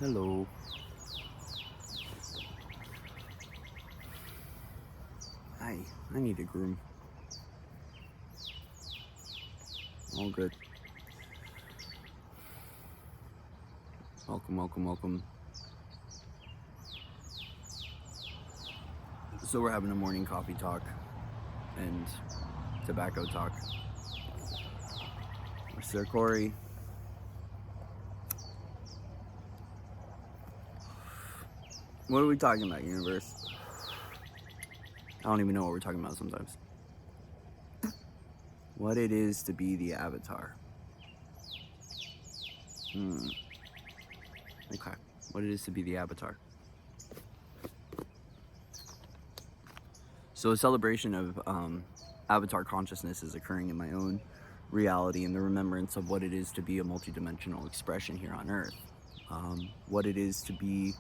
Hello. Hi, I need a groom. All good. Welcome. So we're having a morning coffee talk and tobacco talk. Sir Corey. What are we talking about, universe? I don't even know what we're talking about sometimes. What it is to be the avatar. Okay. What it is to be the avatar. So a celebration of avatar consciousness is occurring in my own reality and the remembrance of what it is to be a multidimensional expression here on Earth. What it is to be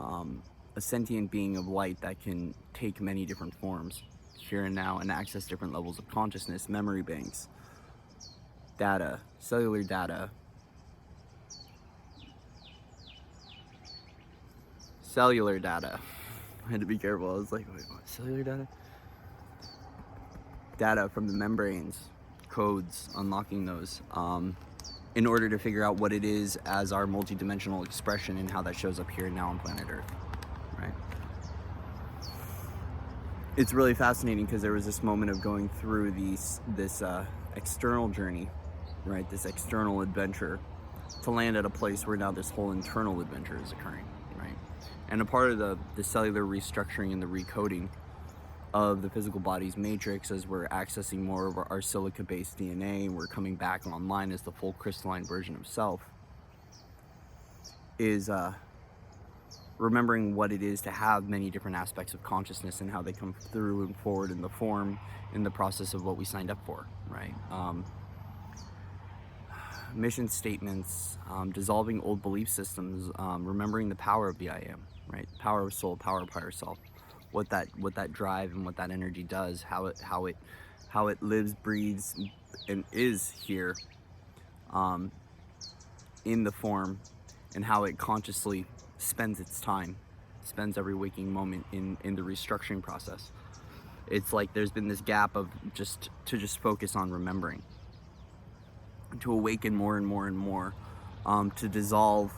a sentient being of light that can take many different forms here and now and access different levels of consciousness, memory banks, data, cellular data, I had to be careful. I was like, wait, what? Cellular data? Data from the membranes, codes, unlocking those, in order to figure out what it is as our multidimensional expression and how that shows up here and now on planet Earth, right? It's really fascinating because there was this moment of going through this external journey, right? This external adventure to land at a place where now this whole internal adventure is occurring, right? And a part of the cellular restructuring and the recoding of the physical body's matrix as we're accessing more of our silica-based DNA and we're coming back online as the full crystalline version of self is remembering what it is to have many different aspects of consciousness and how they come through and forward in the form in the process of what we signed up for, right? Mission statements, dissolving old belief systems, remembering the power of the I am, right? Power of soul, power of higher self. What that drive and what that energy does, how it lives, breathes, and is here in the form, and how it consciously spends its time, spends every waking moment in the restructuring process. It's like there's been this gap of just focus on remembering, to awaken more and more, to dissolve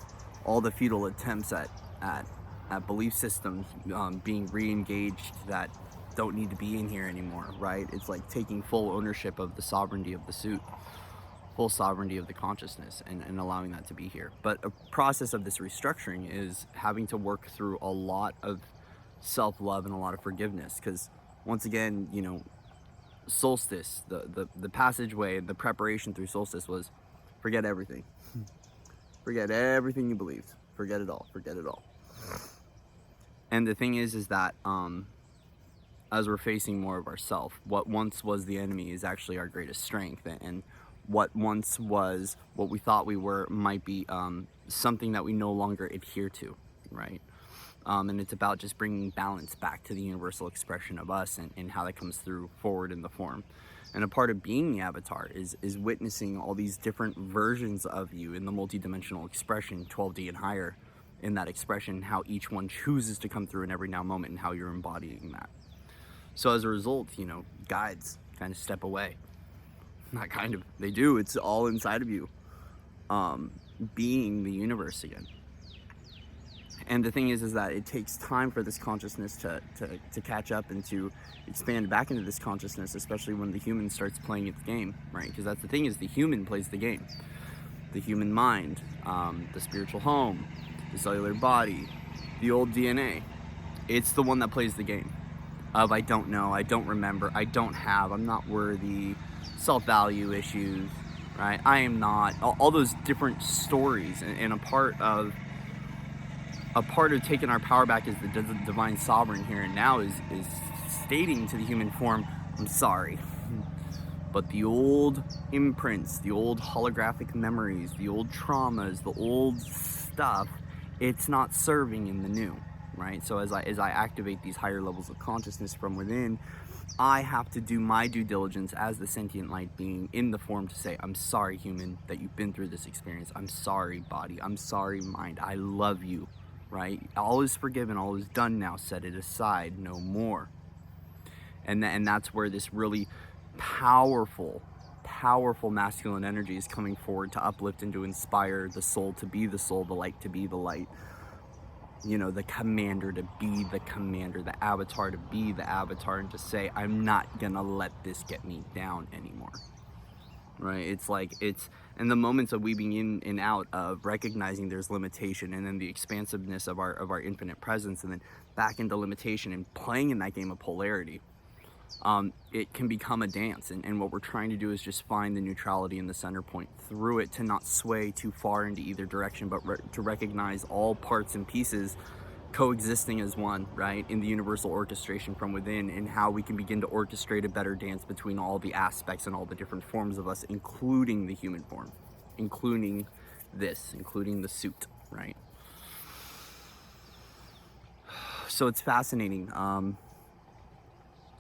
all the futile attempts at belief systems being re-engaged that don't need to be in here anymore, right? It's like taking full ownership of the sovereignty of the suit, full sovereignty of the consciousness, and allowing that to be here. But a process of this restructuring is having to work through a lot of self-love and a lot of forgiveness, because once again, you know, solstice, the passageway and the preparation through solstice was forget everything. Forget everything you believed. Forget it all. And the thing is that as we're facing more of ourself, what once was the enemy is actually our greatest strength, and what once was what we thought we were might be something that we no longer adhere to, right? And it's about just bringing balance back to the universal expression of us and how that comes through forward in the form. And a part of being the avatar is witnessing all these different versions of you in the multidimensional expression, 12D and higher, in that expression, how each one chooses to come through in every now moment and how you're embodying that. So as a result, you know, guides kind of step away. Not kind of, they do, it's all inside of you, being the universe again. And the thing is that it takes time for this consciousness to catch up and to expand back into this consciousness, especially when the human starts playing its game, right? Because that's the thing, is the human plays the game. The human mind, the spiritual home, the cellular body, the old DNA. It's the one that plays the game of I don't know, I don't remember, I don't have, I'm not worthy, self-value issues, right? I am not, all those different stories. And a part of taking our power back as the divine sovereign here and now is stating to the human form, I'm sorry, but the old imprints, the old holographic memories, the old traumas, the old stuff, it's not serving in the new, right? So as I activate these higher levels of consciousness from within I have to do my due diligence as the sentient light being in the form to say, I'm sorry, human, that you've been through this experience. I'm sorry, body. I'm sorry, mind. I love you, right? All is forgiven. All is done now. Set it aside. No more. And that's where this really powerful masculine energy is coming forward to uplift and to inspire the soul to be the soul, the light to be the light. You know, the commander to be the commander, the avatar to be the avatar, and to say, I'm not gonna let this get me down anymore, right? It's like, it's in the moments of weaving in and out of recognizing there's limitation, and then the expansiveness of our infinite presence, and then back into limitation and playing in that game of polarity. It can become a dance, and what we're trying to do is just find the neutrality in the center point through it, to not sway too far into either direction, but to recognize all parts and pieces coexisting as one, right, in the universal orchestration from within, and how we can begin to orchestrate a better dance between all the aspects and all the different forms of us, including the human form, including the suit, right? So it's fascinating.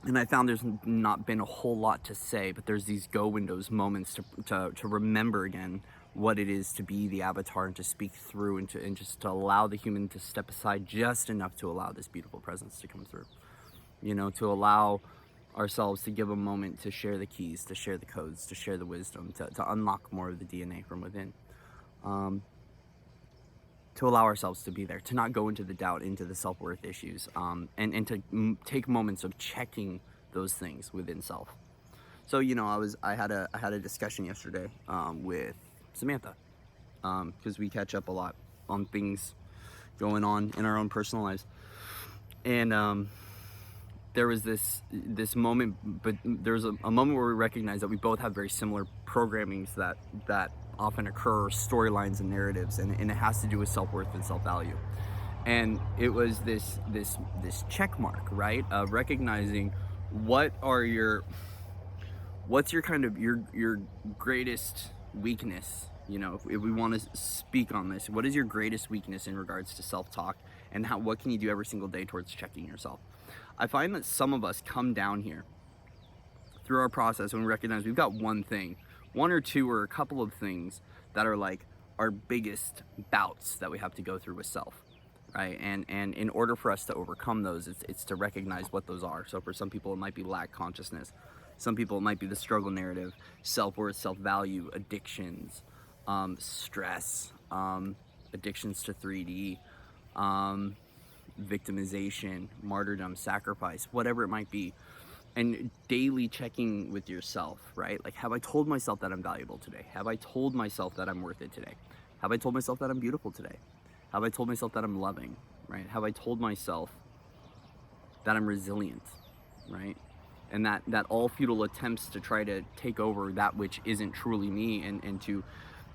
And I found there's not been a whole lot to say, but there's these go windows moments to remember again what it is to be the avatar, and to speak through, and just to allow the human to step aside just enough to allow this beautiful presence to come through. You know, to allow ourselves to give a moment to share the keys, to share the codes, to share the wisdom, to unlock more of the DNA from within. To allow ourselves to be there, to not go into the doubt, into the self-worth issues, and to take moments of checking those things within self. So, you know, I had a discussion yesterday with Samantha, because we catch up a lot on things going on in our own personal lives, and there was this moment, but there was a moment where we recognized that we both have very similar programmings that often occur, storylines and narratives, and it has to do with self-worth and self-value. And it was this check mark, right, of recognizing what's your kind of your greatest weakness. You know, if we want to speak on this, what is your greatest weakness in regards to self-talk, and what can you do every single day towards checking yourself? I find that some of us come down here through our process and we recognize we've got one thing, one or two or a couple of things that are like our biggest bouts that we have to go through with self, right? And in order for us to overcome those, it's to recognize what those are. So for some people, it might be lack consciousness. Some people, it might be the struggle narrative, self-worth, self-value, addictions, stress, addictions to 3D, victimization, martyrdom, sacrifice, whatever it might be. And daily checking with yourself, right? Like, have I told myself that I'm valuable today? Have I told myself that I'm worth it today? Have I told myself that I'm beautiful today? Have I told myself that I'm loving, right? Have I told myself that I'm resilient, right? And that all futile attempts to try to take over that which isn't truly me, and to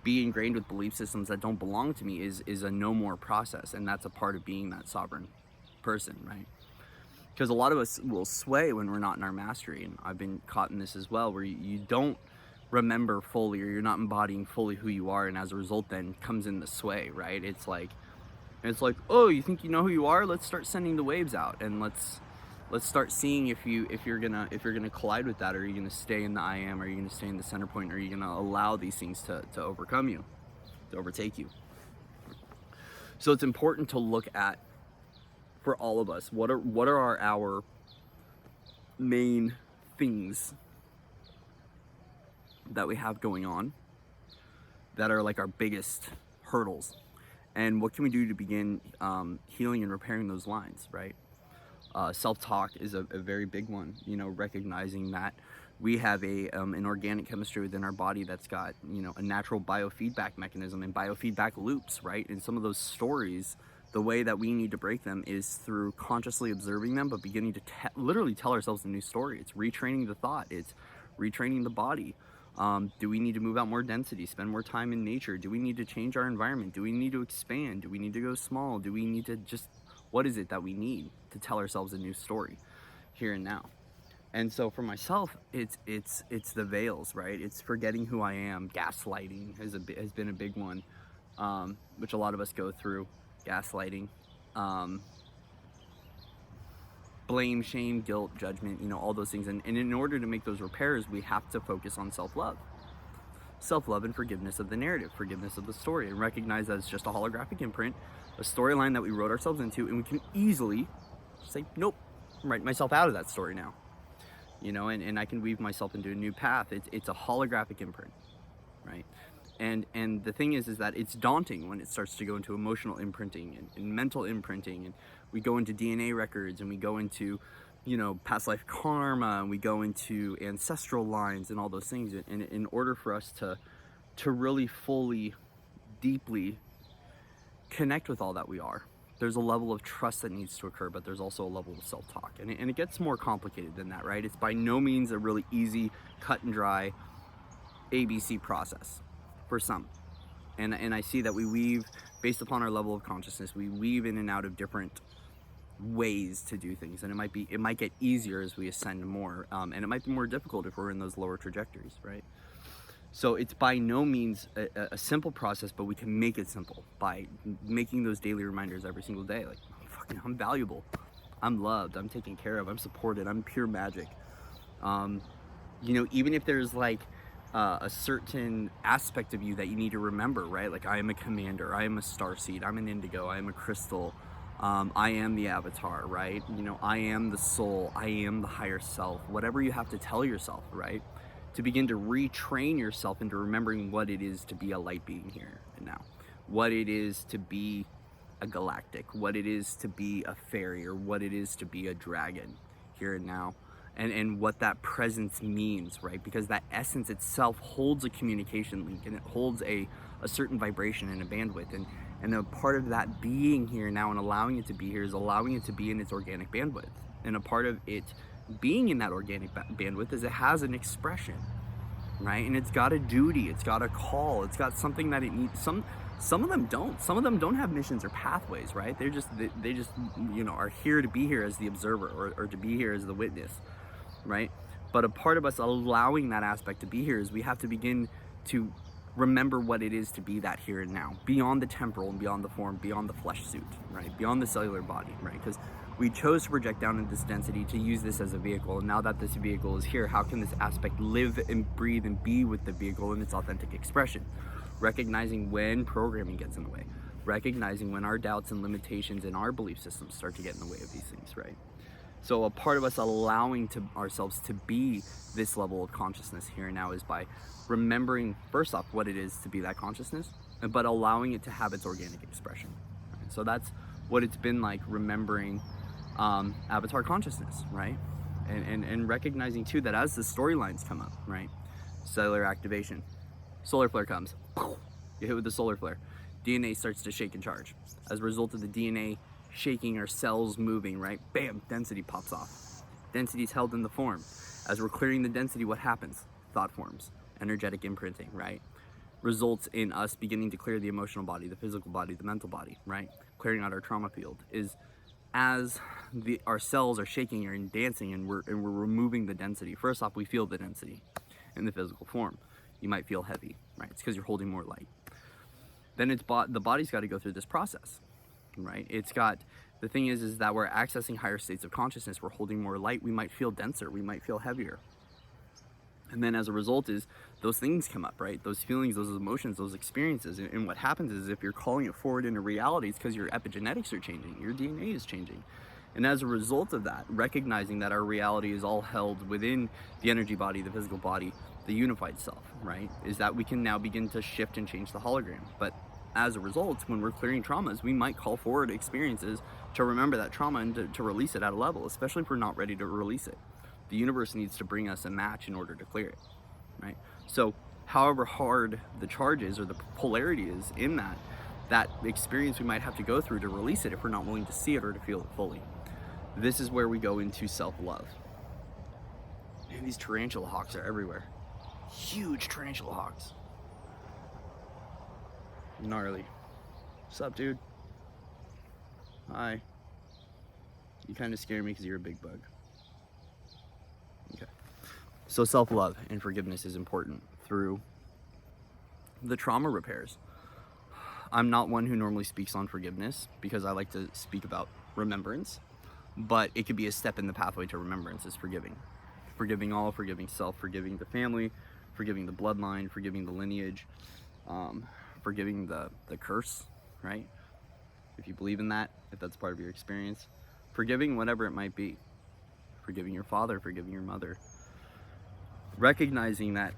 be ingrained with belief systems that don't belong to me is a no more process. And that's a part of being that sovereign person, right? Because a lot of us will sway when we're not in our mastery, and I've been caught in this as well, where you don't remember fully, or you're not embodying fully who you are, and as a result then comes in the sway, right? It's like, oh, you think you know who you are? Let's start sending the waves out, and let's start seeing if you're gonna collide with that, or are you gonna stay in the I am, or are you gonna stay in the center point, or are you gonna allow these things to overcome you, to overtake you? So it's important to look at, for all of us, what are our main things that we have going on that are like our biggest hurdles, and what can we do to begin healing and repairing those lines, right? Self-talk is a very big one, you know, recognizing that we have an organic chemistry within our body that's got, you know, a natural biofeedback mechanism and biofeedback loops, right? And some of those stories, the way that we need to break them is through consciously observing them, but beginning to literally tell ourselves a new story. It's retraining the thought. It's retraining the body. Do we need to move out more density, spend more time in nature? Do we need to change our environment? Do we need to expand? Do we need to go small? Do we need to just, what is it that we need to tell ourselves a new story here and now? And so for myself, it's the veils, right? It's forgetting who I am. Gaslighting has been a big one, which a lot of us go through. Gaslighting, blame, shame, guilt, judgment, all those things. And in order to make those repairs, we have to focus on self-love. Self-love and forgiveness of the narrative, forgiveness of the story, and recognize that it's just a holographic imprint, a storyline that we wrote ourselves into, and we can easily say, nope, write myself out of that story now. And I can weave myself into a new path. It's a holographic imprint, right? And the thing is that it's daunting when it starts to go into emotional imprinting and mental imprinting, and we go into DNA records, and we go into past life karma, and we go into ancestral lines and all those things. And in order for us to really fully, deeply connect with all that we are, there's a level of trust that needs to occur, but there's also a level of self-talk. And it gets more complicated than that, right? It's by no means a really easy, cut and dry ABC process for some. And I see that we weave, based upon our level of consciousness, we weave in and out of different ways to do things, and it might get easier as we ascend more, and it might be more difficult if we're in those lower trajectories, right? So it's by no means a simple process, but we can make it simple by making those daily reminders every single day, like, I'm valuable, I'm loved, I'm taken care of, I'm supported, I'm pure magic. Even if there's like a certain aspect of you that you need to remember, right? Like, I am a commander, I am a starseed, I'm an indigo, I am a crystal, I am the avatar, right? I am the soul, I am the higher self, whatever you have to tell yourself, right? To begin to retrain yourself into remembering what it is to be a light being here and now, what it is to be a galactic, what it is to be a fairy, or what it is to be a dragon here and now, and what that presence means, right? Because that essence itself holds a communication link, and it holds a certain vibration and a bandwidth, and a part of that being here now and allowing it to be here is allowing it to be in its organic bandwidth. And a part of it being in that organic bandwidth is it has an expression, right? And it's got a duty, it's got a call, it's got something that it needs. Some of them don't have missions or pathways, right? They just are here to be here as the observer, or to be here as the witness, right? But a part of us allowing that aspect to be here is we have to begin to remember what it is to be that here and now, beyond the temporal and beyond the form, beyond the flesh suit, right? Beyond the cellular body, right? Because we chose to project down in this density to use this as a vehicle, and now that this vehicle is here, how can this aspect live and breathe and be with the vehicle in its authentic expression? Recognizing when programming gets in the way, recognizing when our doubts and limitations in our belief systems start to get in the way of these things, right? So a part of us allowing ourselves to be this level of consciousness here and now is by remembering, first off, what it is to be that consciousness, but allowing it to have its organic expression. Right? So that's what it's been like remembering avatar consciousness, right? And recognizing too that as the storylines come up, right? Cellular activation, solar flare comes, you hit with the solar flare, DNA starts to shake and charge. As a result of the DNA shaking, our cells moving, right? Bam, density pops off. Density is held in the form. As we're clearing the density, what happens? Thought forms, energetic imprinting, right? Results in us beginning to clear the emotional body, the physical body, the mental body, right? Clearing out our trauma field is as our cells are shaking and dancing, and we're removing the density. First off, we feel the density in the physical form. You might feel heavy, right? It's because you're holding more light. Then the body's got to go through this process, right? The thing is that we're accessing higher states of consciousness. We're holding more light. We might feel denser. We might feel heavier. And then as a result is those things come up, right? Those feelings, those emotions, those experiences. And what happens is if you're calling it forward into reality, it's because your epigenetics are changing. Your DNA is changing. And as a result of that, recognizing that our reality is all held within the energy body, the physical body, the unified self, right? Is that we can now begin to shift and change the hologram. But as a result, when we're clearing traumas, we might call forward experiences to remember that trauma and to release it at a level, especially if we're not ready to release it. The universe needs to bring us a match in order to clear it, right? So however hard the charge is or the polarity is in that experience we might have to go through to release it if we're not willing to see it or to feel it fully. This is where we go into self-love. Man, these tarantula hawks are everywhere. Huge tarantula hawks. Gnarly. What's up, dude? Hi. You kind of scare me because you're a big bug. Okay. So self-love and forgiveness is important through the trauma repairs. I'm not one who normally speaks on forgiveness because I like to speak about remembrance. but it could be a step in the pathway to remembrance is forgiving. Forgiving all, forgiving self, forgiving the family, forgiving the bloodline, forgiving the lineage, forgiving the curse, right? If you believe in that, if that's part of your experience, forgiving whatever it might be, forgiving your father, forgiving your mother, recognizing that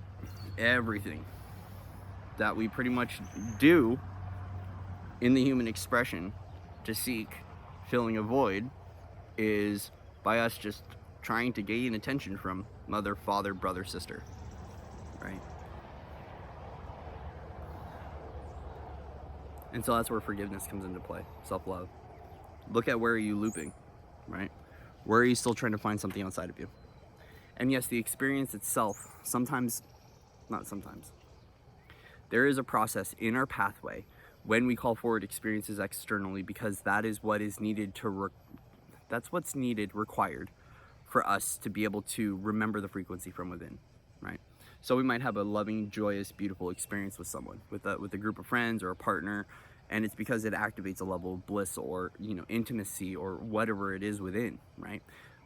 everything that we pretty much do in the human expression to seek filling a void is by us just trying to gain attention from mother, father, brother, sister, right? And so that's where forgiveness comes into play, self-love. Look at where are you looping, right? Where are you still trying to find something outside of you? And yes, the experience itself, not sometimes, there is a process in our pathway when we call forward experiences externally, because that is what is needed that's what's needed, required for us to be able to remember the frequency from within, right? So we might have a loving, joyous, beautiful experience with someone, with a group of friends or a partner, and it's because it activates a level of bliss or, intimacy or whatever it is within, right?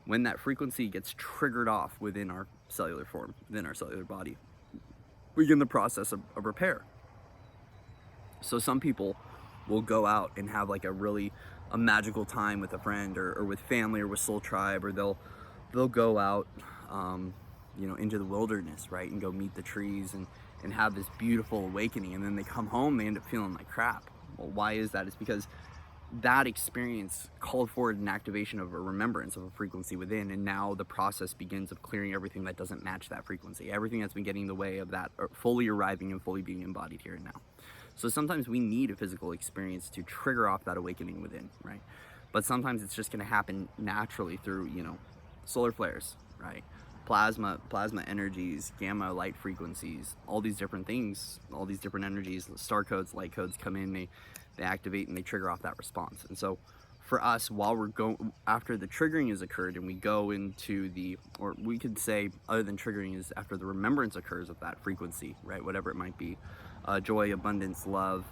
When that frequency gets triggered off within our cellular form, within our cellular body, we begin the process of repair. So some people will go out and have like a magical time with a friend or with family or with soul tribe, or they'll go out, into the wilderness, right, and go meet the trees and have this beautiful awakening, and then they come home, they end up feeling like crap. Well, why is that? It's because that experience called forward an activation of a remembrance of a frequency within, and now the process begins of clearing everything that doesn't match that frequency, everything that's been getting in the way of that fully arriving and fully being embodied here and now. So sometimes we need a physical experience to trigger off that awakening within, right? But sometimes it's just going to happen naturally through, solar flares, right? Plasma energies, gamma light frequencies, all these different things, all these different energies, star codes, light codes come in, they activate and they trigger off that response. And so for us, while we're going, after the triggering has occurred and we go into or we could say other than triggering is after the remembrance occurs of that frequency, right? Whatever it might be, joy, abundance, love,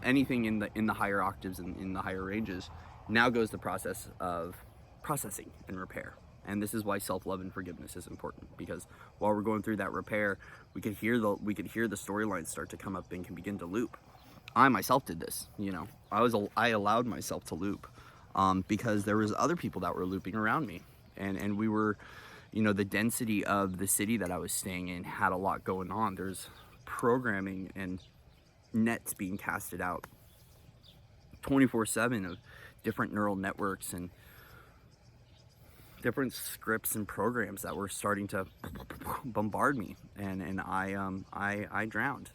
anything in the higher octaves and in the higher ranges, now goes the process of processing and repair. And this is why self-love and forgiveness is important, because while we're going through that repair, we could hear the storylines start to come up and can begin to loop. I myself did this, I allowed myself to loop, because there was other people that were looping around me, and we were, the density of the city that I was staying in had a lot going on. There's programming and nets being casted out 24/7 of different neural networks and different scripts and programs that were starting to bombard me, and I drowned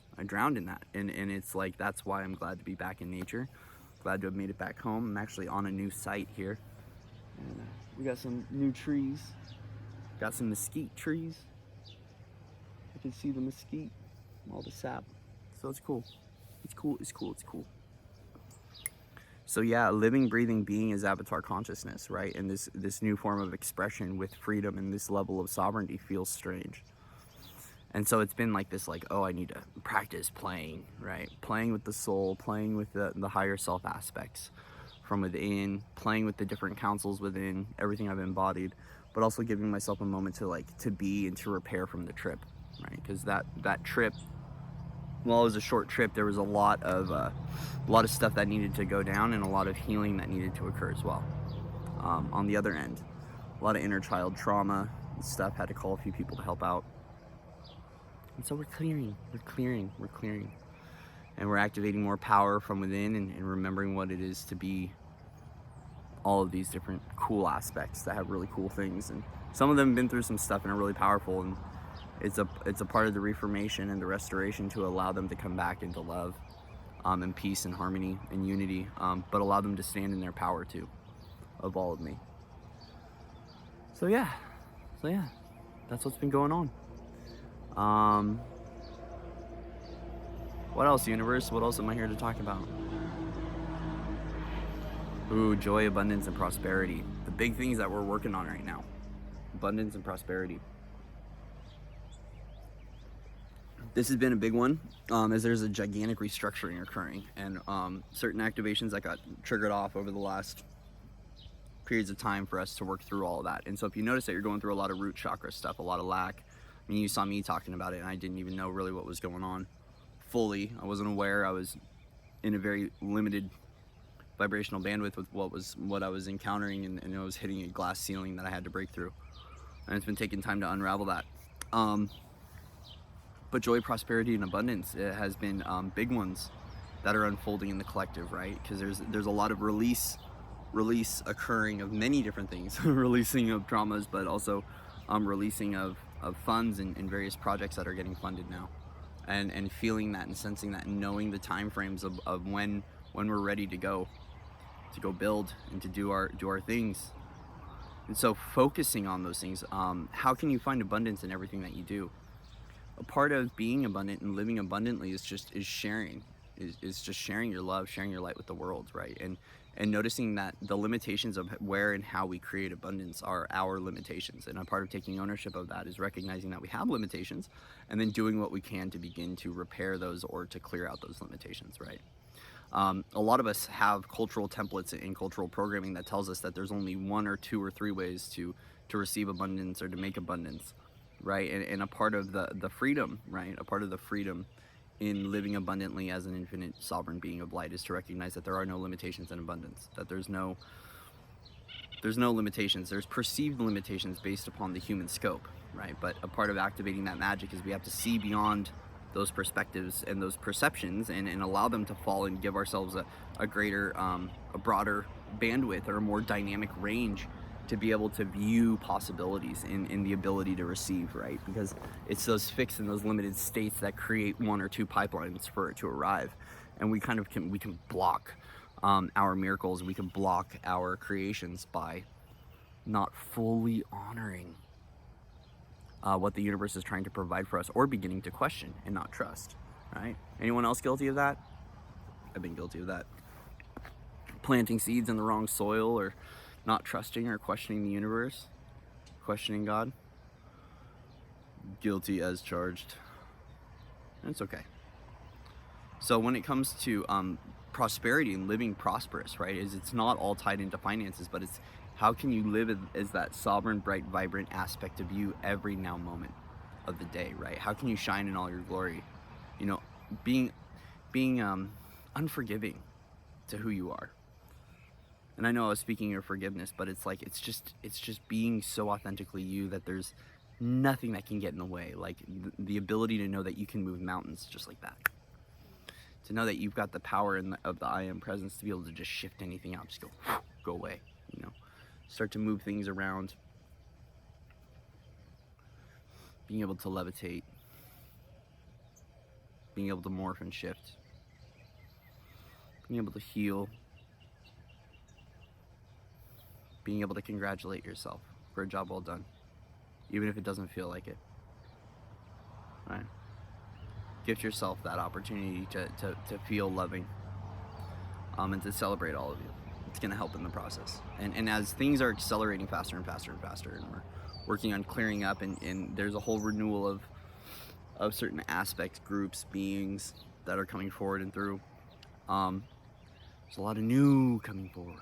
in that, and it's like, that's why I'm glad to be back in nature, glad to have made it back home. I'm actually on a new site here, and we got some new trees, got some mesquite trees. I can see the mesquite, all the sap, so it's cool. So yeah, living, breathing being is avatar consciousness, right? And this new form of expression with freedom and this level of sovereignty feels strange. And so it's been like this, oh, I need to practice playing, right? Playing with the soul, playing with the higher self aspects from within, playing with the different counsels within, everything I've embodied, but also giving myself a moment to be and to repair from the trip, right? Because that trip, while it was a short trip, there was a lot of stuff that needed to go down and a lot of healing that needed to occur as well. On the other end, a lot of inner child trauma and stuff, had to call a few people to help out. And so we're clearing. And we're activating more power from within and remembering what it is to be all of these different cool aspects that have really cool things. And some of them have been through some stuff and are really powerful, and it's a part of the reformation and the restoration to allow them to come back into love, and peace and harmony and unity, but allow them to stand in their power too, of all of me. So yeah, that's what's been going on. What else, universe? What else am I here to talk about? Ooh, joy, abundance, and prosperity. The big things that we're working on right now. Abundance and prosperity. This has been a big one, as there's a gigantic restructuring occurring, and certain activations that got triggered off over the last periods of time for us to work through all of that. And so if you notice that you're going through a lot of root chakra stuff, a lot of lack, I mean, you saw me talking about it and I didn't even know really what was going on fully. I wasn't aware. I was in a very limited vibrational bandwidth with what I was encountering, and I was hitting a glass ceiling that I had to break through. And it's been taking time to unravel that. But joy, prosperity, and abundance, it has been big ones that are unfolding in the collective, right? Because there's a lot of release occurring of many different things, releasing of traumas, but also releasing of funds and various projects that are getting funded now, and feeling that and sensing that and knowing the time frames of when we're ready to go build and to do our things. And so focusing on those things, how can you find abundance in everything that you do? A part of being abundant and living abundantly is sharing. Is just sharing your love, sharing your light with the world, right? And noticing that the limitations of where and how we create abundance are our limitations. And a part of taking ownership of that is recognizing that we have limitations and then doing what we can to begin to repair those or to clear out those limitations, right? A lot of us have cultural templates and cultural programming that tells us that there's only 1 or 2 or 3 ways to receive abundance or to make abundance, right? And a part of the freedom, right? A part of the freedom in living abundantly as an infinite sovereign being of light is to recognize that there are no limitations in abundance, that there's no limitations. There's perceived limitations based upon the human scope, right? But a part of activating that magic is we have to see beyond those perspectives and those perceptions and allow them to fall and give ourselves a greater, a broader bandwidth or a more dynamic range to be able to view possibilities in the ability to receive, right? Because it's those fixed and those limited states that create 1 or 2 pipelines for it to arrive. And we can block our miracles, we can block our creations by not fully honoring what the universe is trying to provide for us, or beginning to question and not trust, right? Anyone else guilty of that? I've been guilty of that. Planting seeds in the wrong soil, or not trusting or questioning the universe, questioning God. Guilty as charged. It's okay. So when it comes to prosperity and living prosperous, right, it's not all tied into finances, but it's how can you live as that sovereign, bright, vibrant aspect of you every now moment of the day, right? How can you shine in all your glory? You know, being unforgiving to who you are. And I know I was speaking of forgiveness, but it's like, it's just being so authentically you that there's nothing that can get in the way. Like the ability to know that you can move mountains just like that. To know that you've got the power of the I am presence to be able to just shift anything out, just go away, you know. Start to move things around. Being able to levitate. Being able to morph and shift. Being able to heal. Being able to congratulate yourself for a job well done, even if it doesn't feel like it, right? Gift yourself that opportunity to feel loving, and to celebrate all of you. It's going to help in the process. And as things are accelerating faster and faster and faster, and we're working on clearing up, and there's a whole renewal of certain aspects, groups, beings that are coming forward and through, there's a lot of new coming forward.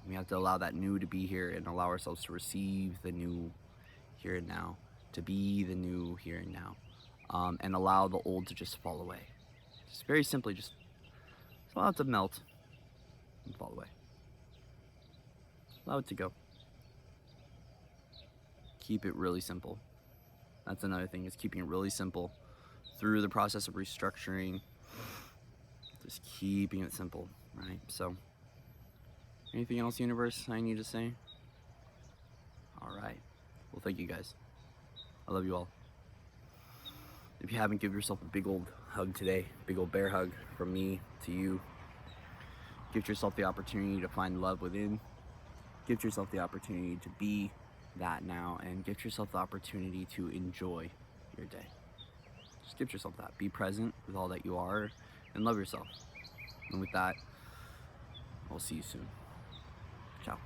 We have to allow that new to be here and allow ourselves to receive the new here and now, to be the new here and now, and allow the old to just fall away. Just very simply, just allow it to melt and fall away. Allow it to go. Keep it really simple. That's another thing, is keeping it really simple through the process of restructuring. Just keeping it simple, right? So, anything else, universe, I need to say? All right. Well, thank you guys. I love you all. If you haven't, give yourself a big old hug today. Big old bear hug from me to you. Give yourself the opportunity to find love within. Give yourself the opportunity to be that now, and give yourself the opportunity to enjoy your day. Just give yourself that. Be present with all that you are, and love yourself. And with that, I'll see you soon. Ciao.